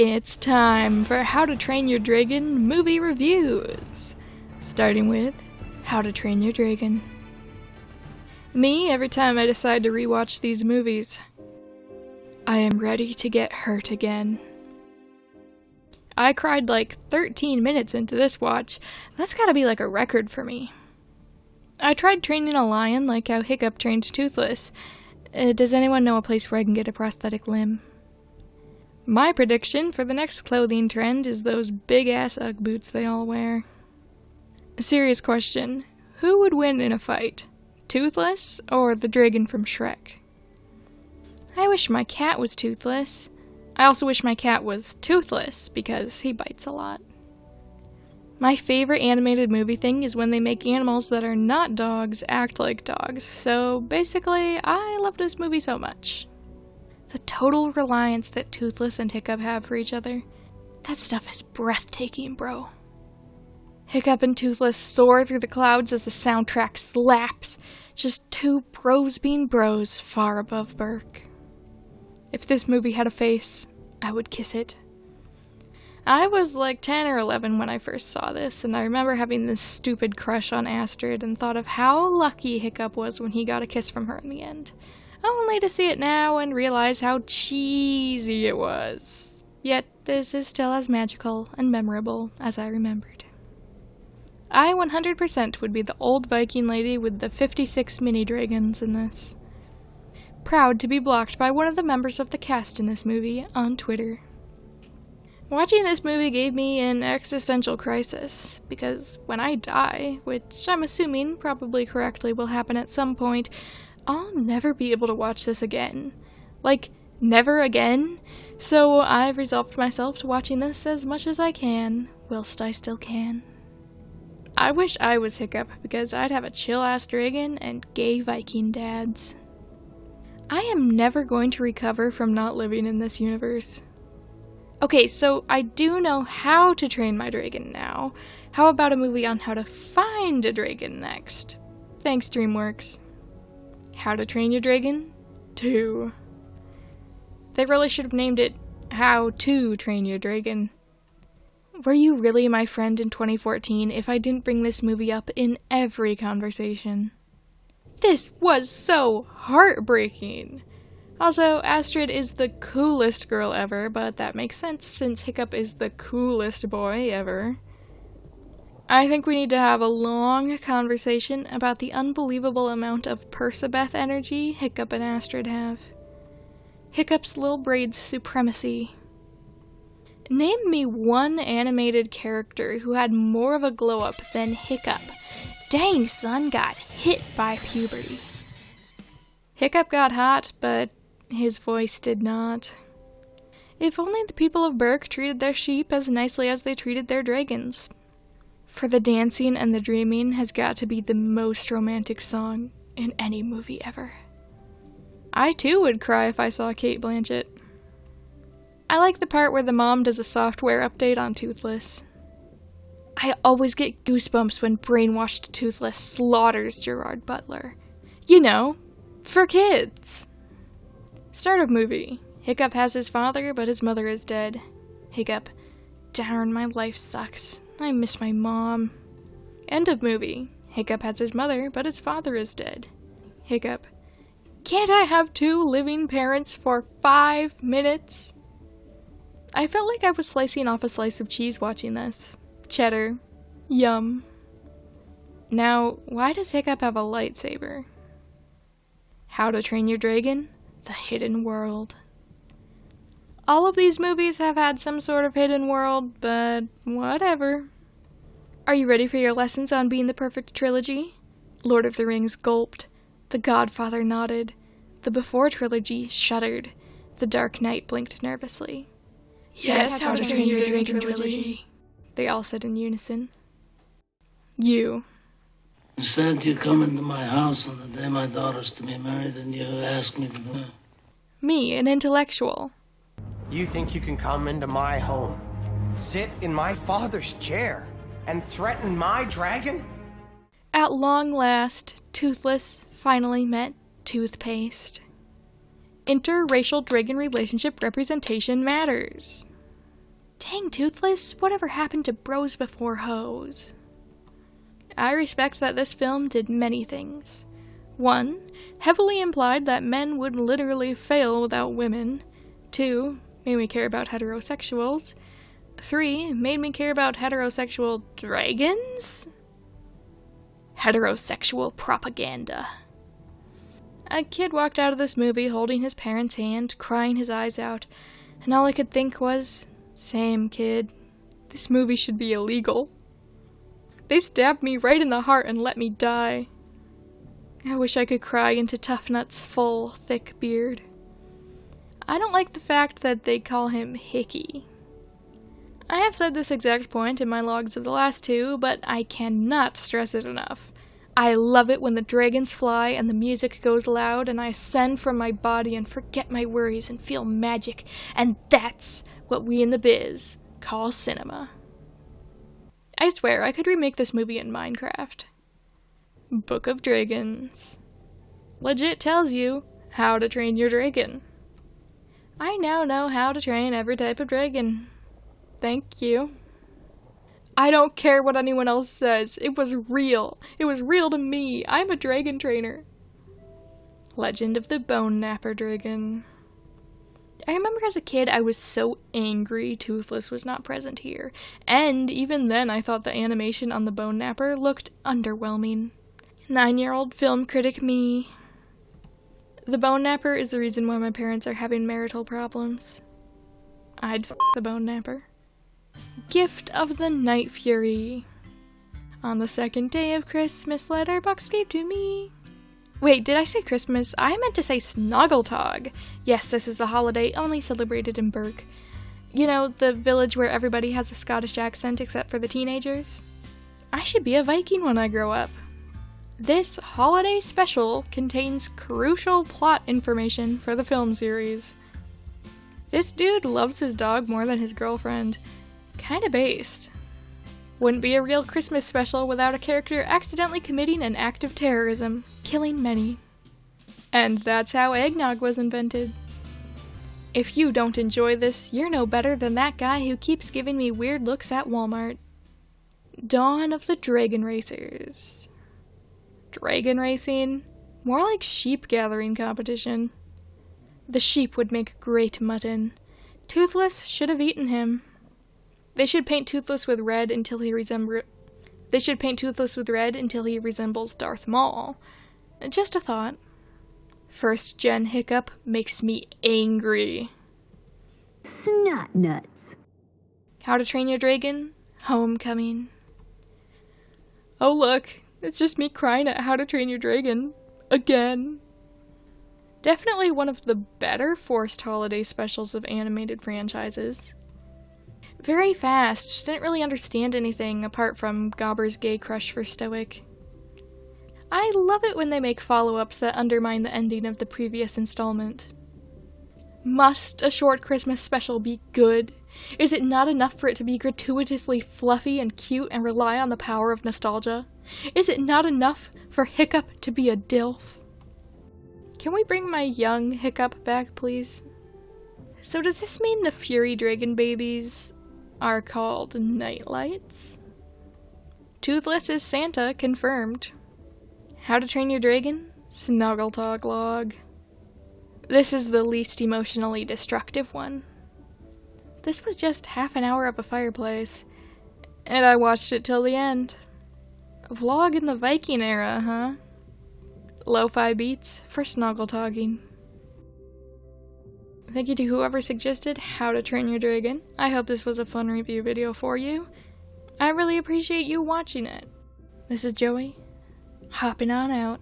It's time for How to Train Your Dragon movie reviews. Starting with How to Train Your Dragon. Me, every time I decide to rewatch these movies, I am ready to get hurt again. I cried like 13 minutes into this watch. That's gotta be like a record for me. I tried training a lion like how Hiccup trained Toothless. Does anyone know a place where I can get a prosthetic limb? My prediction for the next clothing trend is those big-ass Ugg boots they all wear. A serious question. Who would win in a fight? Toothless or the dragon from Shrek? I wish my cat was toothless. I also wish my cat was toothless because he bites a lot. My favorite animated movie thing is when they make animals that are not dogs act like dogs. So basically, I love this movie so much. The total reliance that Toothless and Hiccup have for each other, that stuff is breathtaking, bro. Hiccup and Toothless soar through the clouds as the soundtrack slaps. Just two bros being bros far above Burke. If this movie had a face, I would kiss it. I was like 10 or 11 when I first saw this, and I remember having this stupid crush on Astrid and thought of how lucky Hiccup was when he got a kiss from her in the end. Only to see it now and realize how cheesy it was. Yet this is still as magical and memorable as I remembered. I 100% would be the old Viking lady with the 56 mini dragons in this. Proud to be blocked by one of the members of the cast in this movie on Twitter. Watching this movie gave me an existential crisis, because when I die, which I'm assuming probably correctly will happen at some point, I'll never be able to watch this again. Like, never again. So I've resolved myself to watching this as much as I can, whilst I still can. I wish I was Hiccup, because I'd have a chill-ass dragon and gay Viking dads. I am never going to recover from not living in this universe. Okay, so I do know how to train my dragon now. How about a movie on how to find a dragon next? Thanks, DreamWorks. How to Train Your Dragon 2. They really should have named it How to Train Your Dragon. Were you really my friend in 2014 if I didn't bring this movie up in every conversation? This was so heartbreaking. Also, Astrid is the coolest girl ever, but that makes sense since Hiccup is the coolest boy ever. I think we need to have a long conversation about the unbelievable amount of Persebeth energy Hiccup and Astrid have. Hiccup's little braid's supremacy. Name me one animated character who had more of a glow-up than Hiccup. Dang, son got hit by puberty. Hiccup got hot, but his voice did not. If only the people of Burke treated their sheep as nicely as they treated their dragons. For the Dancing and the Dreaming has got to be the most romantic song in any movie ever. I too would cry if I saw Cate Blanchett. I like the part where the mom does a software update on Toothless. I always get goosebumps when brainwashed Toothless slaughters Gerard Butler. You know, for kids. Start of movie. Hiccup has his father, but his mother is dead. Hiccup, darn, my life sucks. I miss my mom. End of movie. Hiccup has his mother, but his father is dead. Hiccup, can't I have two living parents for 5 minutes? I felt like I was slicing off a slice of cheese watching this. Cheddar. Yum. Now, why does Hiccup have a lightsaber? How to Train Your Dragon? The Hidden World. All of these movies have had some sort of hidden world, but whatever. Are you ready for your lessons on being the perfect trilogy? Lord of the Rings gulped. The Godfather nodded. The Before trilogy shuddered. The Dark Knight blinked nervously. Yes, How to Train Your Dragon trilogy. They all said in unison. You. Instead, you come into my house on the day my daughter's to be married and you ask me to do it. Me, an intellectual. You think you can come into my home, sit in my father's chair, and threaten my dragon? At long last, Toothless finally met Toothpaste. Interracial dragon relationship representation matters. Dang, Toothless, whatever happened to bros before hoes? I respect that this film did many things. 1. Heavily implied that men would literally fail without women. 2. Made me care about heterosexuals. 3. Made me care about heterosexual dragons? Heterosexual propaganda. A kid walked out of this movie holding his parents' hand, crying his eyes out, and all I could think was, same kid. This movie should be illegal. They stabbed me right in the heart and let me die. I wish I could cry into Tough Nut's full, thick beard. I don't like the fact that they call him Hickey. I have said this exact point in my logs of the last 2, but I cannot stress it enough. I love it when the dragons fly and the music goes loud and I ascend from my body and forget my worries and feel magic, and that's what we in the biz call cinema. I swear, I could remake this movie in Minecraft. Book of Dragons. Legit tells you how to train your dragon. I now know how to train every type of dragon. Thank you. I don't care what anyone else says. It was real. It was real to me. I'm a dragon trainer. Legend of the Bone Napper Dragon. I remember as a kid I was so angry Toothless was not present here, and even then I thought the animation on the Bone Napper looked underwhelming. 9-year-old film critic me. The Bone Napper is the reason why my parents are having marital problems. I'd f*** the Bone Napper. Gift of the Night Fury. On the second day of Christmas, Letterboxd gave to me. Wait, did I say Christmas? I meant to say Snoggletog. Yes, this is a holiday only celebrated in Burke. You know, the village where everybody has a Scottish accent except for the teenagers? I should be a Viking when I grow up. This holiday special contains crucial plot information for the film series. This dude loves his dog more than his girlfriend. Kinda based. Wouldn't be a real Christmas special without a character accidentally committing an act of terrorism, killing many. And that's how eggnog was invented. If you don't enjoy this, you're no better than that guy who keeps giving me weird looks at Walmart. Dawn of the Dragon Racers. Dragon racing? More like sheep gathering competition. The sheep would make great mutton. Toothless should have eaten him. They should paint Toothless with red until he resembles Darth Maul. Just a thought. First gen Hiccup makes me angry. Snot nuts. How to Train Your Dragon? Homecoming. Oh look, it's just me crying at How to Train Your Dragon. Again. Definitely one of the better forced holiday specials of animated franchises. Very fast, didn't really understand anything apart from Gobber's gay crush for Stoic. I love it when they make follow-ups that undermine the ending of the previous installment. Must a short Christmas special be good? Is it not enough for it to be gratuitously fluffy and cute and rely on the power of nostalgia? Is it not enough for Hiccup to be a DILF? Can we bring my young Hiccup back, please? So does this mean the Fury Dragon babies are called Nightlights? Toothless is Santa, confirmed. How to Train Your Dragon? Snoggletog log. This is the least emotionally destructive one. This was just half an hour up a fireplace, and I watched it till the end. Vlog in the Viking era, huh? Lo-fi beats for Snoggletoging. Thank you to whoever suggested How to Train Your Dragon. I hope this was a fun review video for you. I really appreciate you watching it. This is Joey, hopping on out.